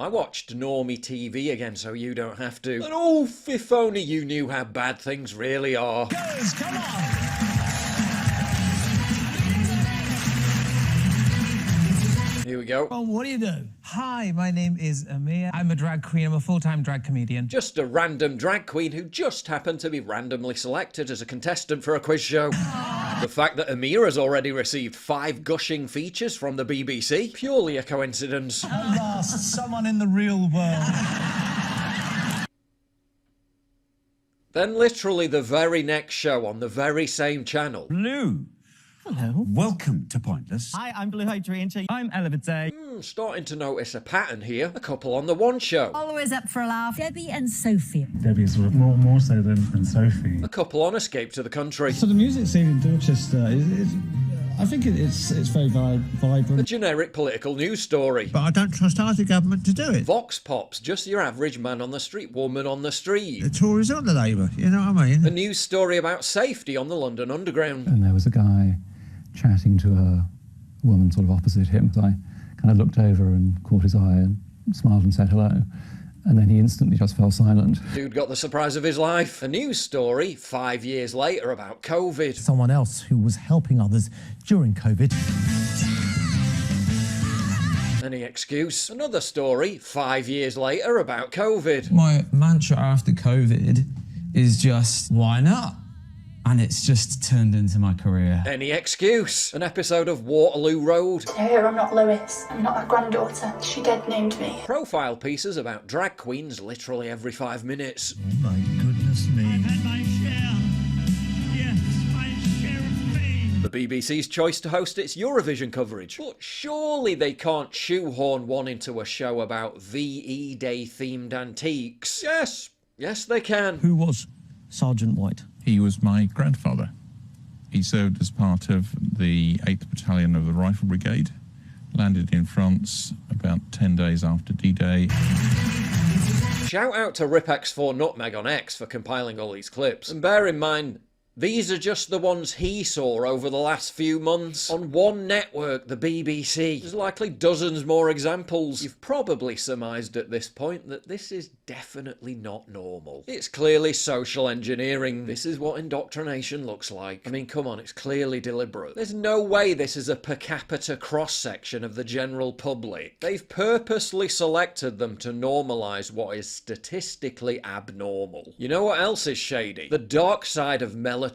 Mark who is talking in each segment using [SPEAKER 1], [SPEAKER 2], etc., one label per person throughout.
[SPEAKER 1] I watched Normie TV again so you don't have to. And oh, if only you knew how bad things really are.
[SPEAKER 2] Girls, come on!
[SPEAKER 1] Here we go.
[SPEAKER 2] Well, what do you do?
[SPEAKER 3] Hi, my name is Amir. I'm a drag queen. I'm a full-time drag comedian.
[SPEAKER 1] Just a random drag queen who just happened to be randomly selected as a contestant for a quiz show. The fact that Amir has already received 5 gushing features from the BBC, purely a coincidence.
[SPEAKER 2] At last, someone in the real world.
[SPEAKER 1] Then literally the very next show on the very same channel.
[SPEAKER 4] Blue.
[SPEAKER 3] Hello.
[SPEAKER 4] Welcome to Pointless.
[SPEAKER 3] Hi, I'm Blue Hydrangea. I'm Elevate.
[SPEAKER 1] Starting to notice a pattern here. A couple on the one show.
[SPEAKER 5] Always up for a laugh. Debbie and Sophia.
[SPEAKER 6] Debbie is more so than Sophie.
[SPEAKER 1] A couple on Escape to the Country.
[SPEAKER 6] So the music scene in Dorchester is I think it's very vibrant.
[SPEAKER 1] A generic political news story.
[SPEAKER 2] But I don't trust either government to do it.
[SPEAKER 1] Vox Pops, just your average man on the street, woman on the street.
[SPEAKER 2] The Tories aren't the Labour, you know what I mean?
[SPEAKER 1] A news story about safety on the London Underground.
[SPEAKER 7] And there was a guy chatting to a woman sort of opposite him. So I kind of looked over and caught his eye and smiled and said hello. And then he instantly just fell silent.
[SPEAKER 1] Dude got the surprise of his life. A news story 5 years later about COVID.
[SPEAKER 3] Someone else who was helping others during COVID.
[SPEAKER 1] Any excuse? Another story 5 years later about COVID.
[SPEAKER 8] My mantra after COVID is just, why not? And it's just turned into my career.
[SPEAKER 1] Any excuse? An episode of Waterloo Road.
[SPEAKER 9] No, I'm not Lois. I'm not her granddaughter. She dead named me.
[SPEAKER 1] Profile pieces about drag queens literally every 5 minutes.
[SPEAKER 2] Oh my goodness me.
[SPEAKER 10] I've had my share. Yes, my share of pain.
[SPEAKER 1] The BBC's choice to host its Eurovision coverage. But surely they can't shoehorn one into a show about VE Day themed antiques. Yes they can.
[SPEAKER 3] Who was Sergeant White?
[SPEAKER 11] He was my grandfather. He served as part of the 8th Battalion of the Rifle Brigade, landed in France about 10 days after D-Day.
[SPEAKER 1] Shout out to RipX4 Nutmeg on X for compiling all these clips. And bear in mind, these are just the ones he saw over the last few months. On one network, the BBC. There's likely dozens more examples. You've probably surmised at this point that this is definitely not normal. It's clearly social engineering. This is what indoctrination looks like. I mean, come on, it's clearly deliberate. There's no way this is a per capita cross-section of the general public. They've purposely selected them to normalise what is statistically abnormal. You know what else is shady? The dark side of melatonin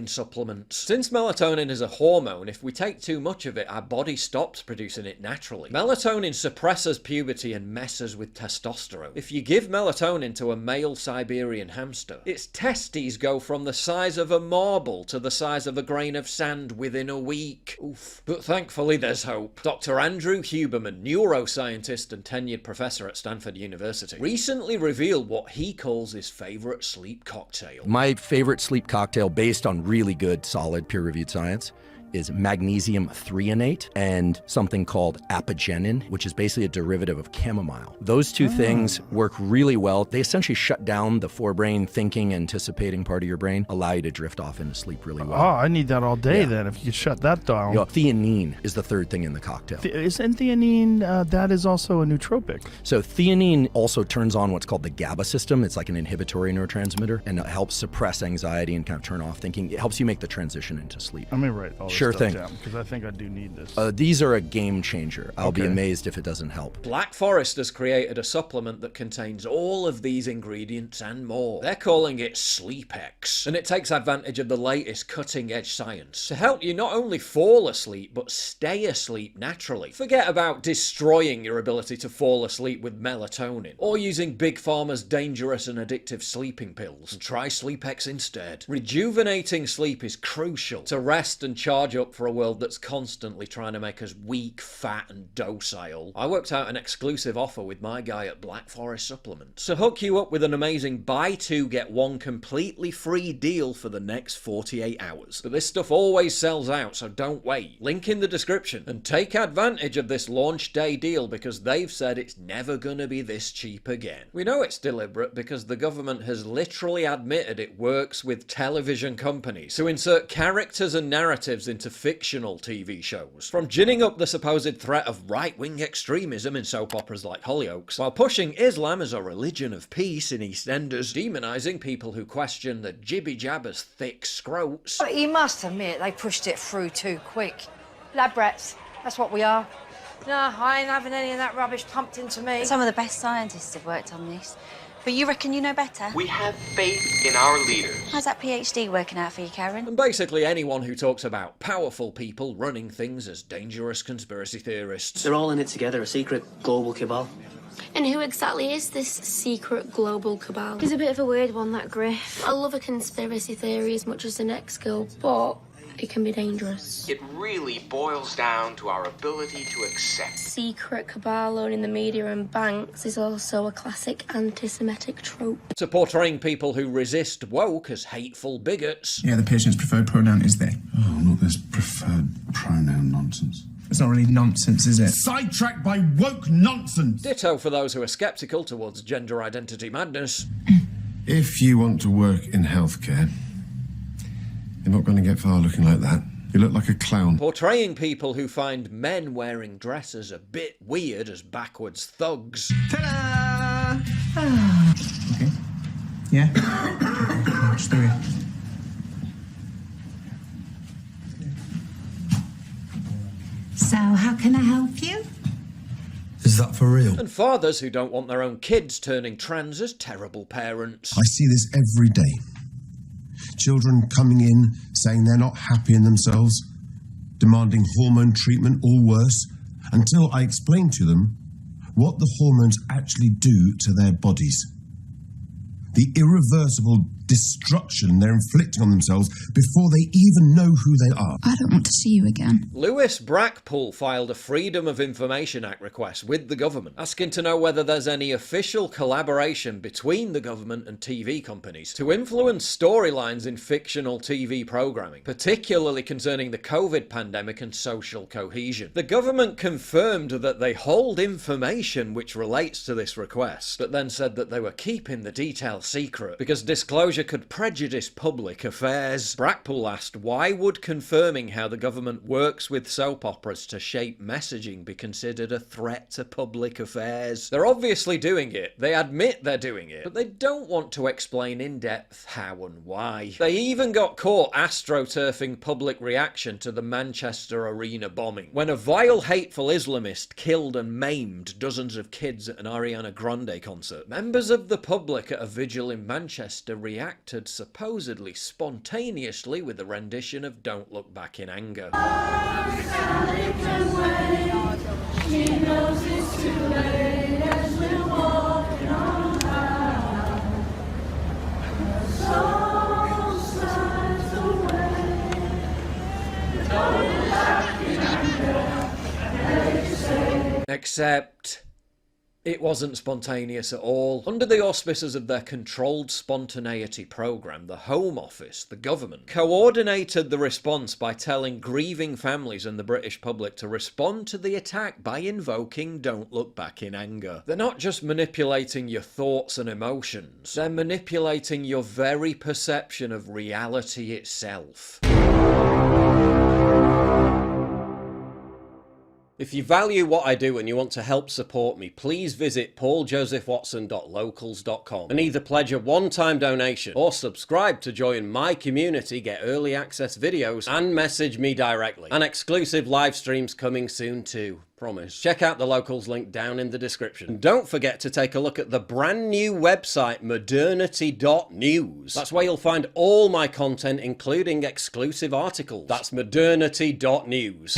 [SPEAKER 1] supplements. Since melatonin is a hormone, if we take too much of it, our body stops producing it naturally. Melatonin suppresses puberty and messes with testosterone. If you give melatonin to a male Siberian hamster, its testes go from the size of a marble to the size of a grain of sand within a week. Oof. But thankfully there's hope. Dr. Andrew Huberman, neuroscientist and tenured professor at Stanford University, recently revealed what he calls his favourite sleep cocktail.
[SPEAKER 12] My favorite sleep cocktail, based on really good, solid, peer-reviewed science, is magnesium threonate and something called apigenin, which is basically a derivative of chamomile. Those two things work really well. They essentially shut down the forebrain thinking, anticipating part of your brain, allow you to drift off into sleep really well.
[SPEAKER 13] Oh, I need that all day then, if you could shut that down.
[SPEAKER 12] You know, theanine is the third thing in the cocktail.
[SPEAKER 13] Isn't theanine, that is also a nootropic?
[SPEAKER 12] So theanine also turns on what's called the GABA system. It's like an inhibitory neurotransmitter, and it helps suppress anxiety and kind of turn off thinking. It helps you make the transition into sleep.
[SPEAKER 13] Let me write all this
[SPEAKER 12] Sure thing.
[SPEAKER 13] because I think I do need this.
[SPEAKER 12] These are a game changer. I'll be
[SPEAKER 13] Okay.
[SPEAKER 12] amazed if it doesn't help.
[SPEAKER 1] Black Forest has created a supplement that contains all of these ingredients and more. They're calling it SleepX, and it takes advantage of the latest cutting-edge science to help you not only fall asleep, but stay asleep naturally. Forget about destroying your ability to fall asleep with melatonin, or using Big Pharma's dangerous and addictive sleeping pills, and try SleepX instead. Rejuvenating sleep is crucial to rest and charge up for a world that's constantly trying to make us weak, fat, and docile. I worked out an exclusive offer with my guy at Black Forest Supplements to hook you up with an amazing buy two get one completely free deal for the next 48 hours. But this stuff always sells out, so don't wait. Link in the description and take advantage of this launch day deal because they've said it's never gonna be this cheap again. We know it's deliberate because the government has literally admitted it works with television companies to insert characters and narratives into into fictional TV shows. From ginning up the supposed threat of right-wing extremism in soap operas like Hollyoaks, while pushing Islam as a religion of peace in EastEnders, demonising people who question the jibby-jabbers' thick scrotes.
[SPEAKER 4] But you must admit they pushed it through too quick. Lab rats, that's what we are. No, I ain't having any of that rubbish pumped into me.
[SPEAKER 5] Some of the best scientists have worked on this. But you reckon you know better?
[SPEAKER 14] We have faith in our leaders.
[SPEAKER 5] How's that PhD working out for you, Karen?
[SPEAKER 1] And basically anyone who talks about powerful people running things as dangerous conspiracy theorists.
[SPEAKER 15] They're all in it together, a secret global cabal.
[SPEAKER 16] And who exactly is this secret global cabal? He's a bit of a weird one, that Griff. I love a conspiracy theory as much as the next girl, but it can be dangerous.
[SPEAKER 14] It really boils down to our ability to accept.
[SPEAKER 16] Secret cabal owning the media and banks is also a classic anti-Semitic trope.
[SPEAKER 1] To portraying people who resist woke as hateful bigots.
[SPEAKER 17] Yeah, the patient's preferred pronoun is they.
[SPEAKER 18] Oh, not this preferred pronoun nonsense.
[SPEAKER 17] It's not really nonsense, is it?
[SPEAKER 18] Sidetracked by woke nonsense!
[SPEAKER 1] Ditto for those who are sceptical towards gender identity madness.
[SPEAKER 18] If you want to work in healthcare, you're not going to get far looking like that. You look like a clown.
[SPEAKER 1] Portraying people who find men wearing dresses a bit weird as backwards thugs.
[SPEAKER 17] Ta-da! Okay. Yeah? Watch through it.
[SPEAKER 5] So, how can I help you?
[SPEAKER 18] Is that for real?
[SPEAKER 1] And fathers who don't want their own kids turning trans as terrible parents.
[SPEAKER 18] I see this every day. Children coming in saying they're not happy in themselves, demanding hormone treatment or worse, until I explain to them what the hormones actually do to their bodies. The irreversible destruction they're inflicting on themselves before they even know who they are.
[SPEAKER 16] I don't want to see you again.
[SPEAKER 1] Lewis Brackpool filed a Freedom of Information Act request with the government, asking to know whether there's any official collaboration between the government and TV companies to influence storylines in fictional TV programming, particularly concerning the COVID pandemic and social cohesion. The government confirmed that they hold information which relates to this request, but then said that they were keeping the details secret because disclosure could prejudice public affairs. Brackpool asked, why would confirming how the government works with soap operas to shape messaging be considered a threat to public affairs? They're obviously doing it. They admit they're doing it, but they don't want to explain in depth how and why. They even got caught astroturfing public reaction to the Manchester Arena bombing, when a vile, hateful Islamist killed and maimed dozens of kids at an Ariana Grande concert. Members of the public at a vigil in Manchester reacted supposedly spontaneously with a rendition of Don't Look Back in Anger. Except it wasn't spontaneous at all. Under the auspices of their Controlled Spontaneity programme, the Home Office, the government, coordinated the response by telling grieving families and the British public to respond to the attack by invoking Don't Look Back in Anger. They're not just manipulating your thoughts and emotions, they're manipulating your very perception of reality itself. If you value what I do and you want to help support me, please visit pauljosephwatson.locals.com and either pledge a one-time donation or subscribe to join my community, get early access videos, and message me directly. And exclusive live streams coming soon too. Promise. Check out the Locals link down in the description. And don't forget to take a look at the brand new website, modernity.news. That's where you'll find all my content, including exclusive articles. That's modernity.news.